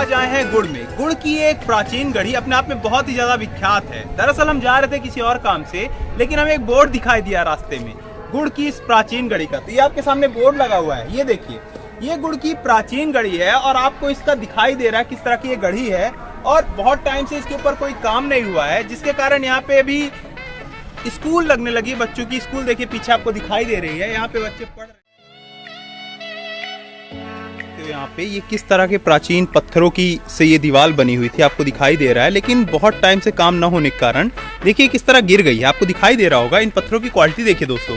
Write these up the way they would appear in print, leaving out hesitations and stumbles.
आज आए हैं गुड़ में। गुड़ की एक प्राचीन गढ़ी अपने आप में बहुत ही ज्यादा विख्यात है। दरअसल हम जा रहे थे किसी और काम से, लेकिन हमें एक बोर्ड दिखाई दिया रास्ते में गुड़ की इस प्राचीन गढ़ी का। तो ये आपके सामने बोर्ड लगा हुआ है, ये देखिए, ये गुड़ की प्राचीन गढ़ी है और आपको इसका दिखाई दे रहा है किस तरह की ये गढ़ी है। और बहुत टाइम से इसके ऊपर कोई काम नहीं हुआ है, जिसके कारण यहाँ पे अभी स्कूल लगने लगी बच्चों की। स्कूल देखिए पीछे आपको दिखाई दे रही है, यहाँ पे बच्चे पढ़ रहे हैं। तो यहाँ पे ये किस तरह के प्राचीन पत्थरों की से ये दीवार बनी हुई थी आपको दिखाई दे रहा है, लेकिन बहुत टाइम से काम न होने के कारण देखिए किस तरह गिर गई है। आपको दिखाई दे रहा होगा इन पत्थरों की क्वालिटी देखिए दोस्तों,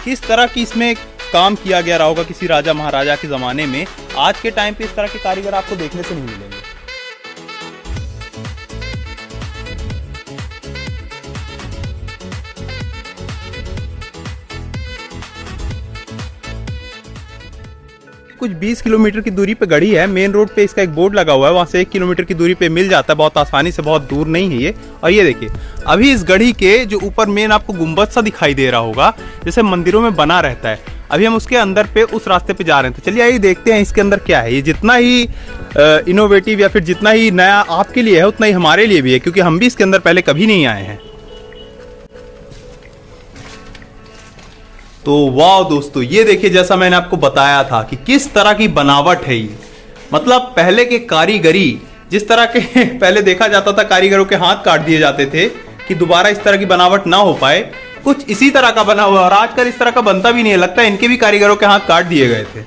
किस तरह की इसमें काम किया गया रहा होगा किसी राजा महाराजा के ज़माने में। आज के टाइम पे इस तरह के कारीगर आपको देखने से नहीं मिलेंगे। कुछ 20 किलोमीटर की दूरी पे गढ़ी है। मेन रोड पे इसका एक बोर्ड लगा हुआ है, वहाँ से 1 किलोमीटर की दूरी पे मिल जाता है बहुत आसानी से, बहुत दूर नहीं है ये। और ये देखिए अभी इस गढ़ी के जो ऊपर मेन आपको गुंबद सा दिखाई दे रहा होगा जैसे मंदिरों में बना रहता है, अभी हम उसके अंदर पे उस रास्ते पे जा रहे हैं। तो चलिए आइए देखते हैं इसके अंदर क्या है। ये जितना ही इनोवेटिव या फिर जितना ही नया आपके लिए है उतना ही हमारे लिए भी है, क्योंकि हम भी इसके अंदर पहले कभी नहीं आए हैं। तो वाह दोस्तों, ये देखिए जैसा मैंने आपको बताया था कि किस तरह की बनावट है ये। मतलब पहले के कारीगरी जिस तरह के पहले देखा जाता था, कारीगरों के हाथ काट दिए जाते थे कि दोबारा इस तरह की बनावट ना हो पाए, कुछ इसी तरह का बना हुआ। और आजकल इस तरह का बनता भी नहीं है, लगता है इनके भी कारीगरों के हाथ काट दिए गए थे।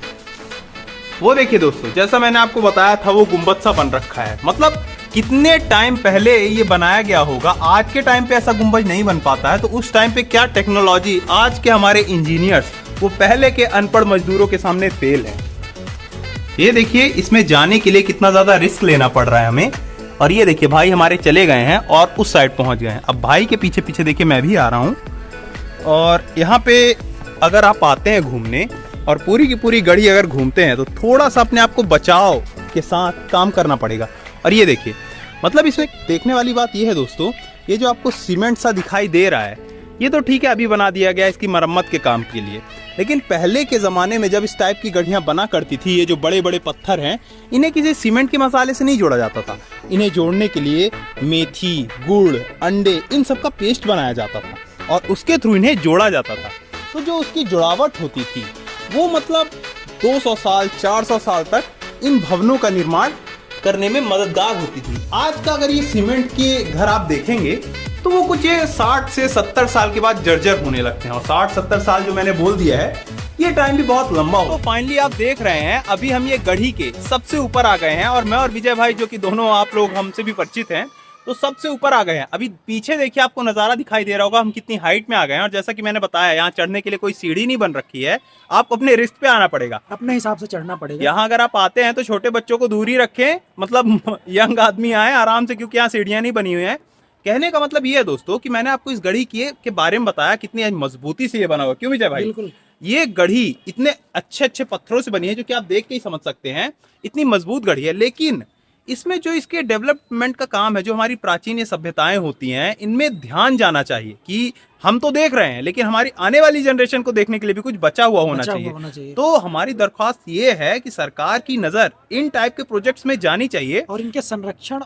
वो देखिए दोस्तों, जैसा मैंने आपको बताया था वो गुंबद सा बन रखा है। मतलब कितने टाइम पहले ये बनाया गया होगा। आज के टाइम पे ऐसा गुंबद नहीं बन पाता है, तो उस टाइम पे क्या टेक्नोलॉजी, आज के हमारे इंजीनियर्स वो पहले के अनपढ़ मजदूरों के सामने फेल है। ये देखिए इसमें जाने के लिए कितना ज्यादा रिस्क लेना पड़ रहा है हमें। और ये देखिए भाई हमारे चले गए हैं और उस साइड पहुंच गए हैं। अब भाई के पीछे पीछे देखिए मैं भी आ रहा हूँ। और यहाँ पे अगर आप आते हैं घूमने और पूरी की पूरी गढ़ी अगर घूमते हैं तो थोड़ा सा अपने आप को बचाव के साथ काम करना पड़ेगा। और ये देखिए, मतलब इसमें देखने वाली बात ये है दोस्तों, ये जो आपको सीमेंट सा दिखाई दे रहा है ये तो ठीक है अभी बना दिया गया इसकी मरम्मत के काम के लिए, लेकिन पहले के ज़माने में जब इस टाइप की गढ़ियाँ बना करती थी, ये जो बड़े बड़े पत्थर हैं इन्हें किसी सीमेंट के मसाले से नहीं जोड़ा जाता था। इन्हें जोड़ने के लिए मेथी, गुड़, अंडे, इन सब का पेस्ट बनाया जाता था और उसके थ्रू इन्हें जोड़ा जाता था। तो जो उसकी जुड़ावट होती थी वो मतलब 200 साल 400 साल तक इन भवनों का निर्माण करने में मददगार होती थी। आज का अगर ये सीमेंट के घर आप देखेंगे तो वो कुछ 60 से 70 साल के बाद जर्जर होने लगते हैं। और 60-70 साल जो मैंने बोल दिया है ये टाइम भी बहुत लंबा हो। तो फाइनली आप देख रहे हैं अभी हम ये गढ़ी के सबसे ऊपर आ गए हैं और मैं और विजय भाई जो कि दोनों आप लोग हमसे भी परिचित हैं तो सबसे ऊपर आ गए हैं। अभी पीछे देखिए आपको नज़ारा दिखाई दे रहा होगा हम कितनी हाइट में आ गए हैं। और जैसा कि मैंने बताया यहाँ चढ़ने के लिए कोई सीढ़ी नहीं बन रखी है, आपको अपने रिस्क पे आना पड़ेगा, अपने हिसाब से चढ़ना पड़ेगा। यहाँ अगर आप आते हैं तो छोटे बच्चों को दूर ही रखें, मतलब यंग आदमी आए आराम से, क्योंकि यहाँ सीढ़ियाँ नहीं बनी हुई हैं। कहने का मतलब ये है दोस्तों कि मैंने आपको इस गढ़ी के बारे में बताया कितनी मजबूती से ये बना हुआ। क्यों विजय भाई? बिल्कुल। ये गढ़ी इतने अच्छे अच्छे पत्थरों से बनी है जो कि आप देख के ही समझ सकते हैं इतनी मजबूत गढ़ी है। लेकिन इसमें जो इसके डेवलपमेंट का काम है, जो हमारी प्राचीन ये सभ्यताएं होती हैं, इनमें ध्यान जाना चाहिए कि हम तो देख रहे हैं लेकिन हमारी आने वाली जनरेशन को देखने के लिए भी कुछ बचा हुआ होना चाहिए। तो हमारी दरख्वास्त ये है कि सरकार की नजर इन टाइप के प्रोजेक्ट्स में जानी चाहिए और इनके संरक्षण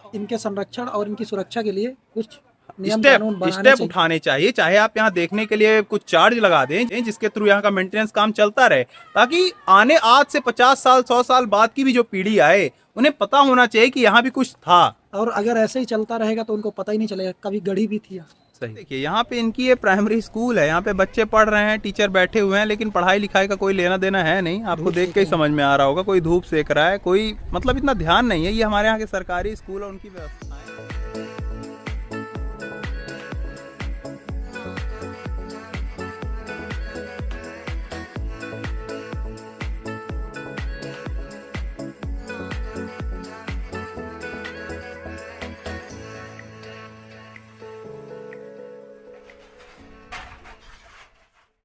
और इनकी सुरक्षा के लिए कुछ स्टेप उठाने चाहिए। चाहे आप यहाँ देखने के लिए कुछ चार्ज लगा दें जिसके थ्रू यहाँ का मेंटेनेंस काम चलता रहे, ताकि आने आज से 50 साल 100 साल बाद की भी जो पीढ़ी आए उन्हें पता होना चाहिए कि यहाँ भी कुछ था। और अगर ऐसे ही चलता रहेगा तो उनको पता ही नहीं चलेगा कभी गढ़ी भी थी। सही। देखिए यहाँ पे इनकी ये प्राइमरी स्कूल है, यहाँ पे बच्चे पढ़ रहे हैं, टीचर बैठे हुए हैं, लेकिन पढ़ाई लिखाई का कोई लेना देना है नहीं। आपको देख के ही समझ में आ रहा होगा, कोई धूप सेक रहा है, कोई मतलब इतना ध्यान नहीं है। ये हमारे यहाँ के सरकारी स्कूल और उनकी व्यवस्था।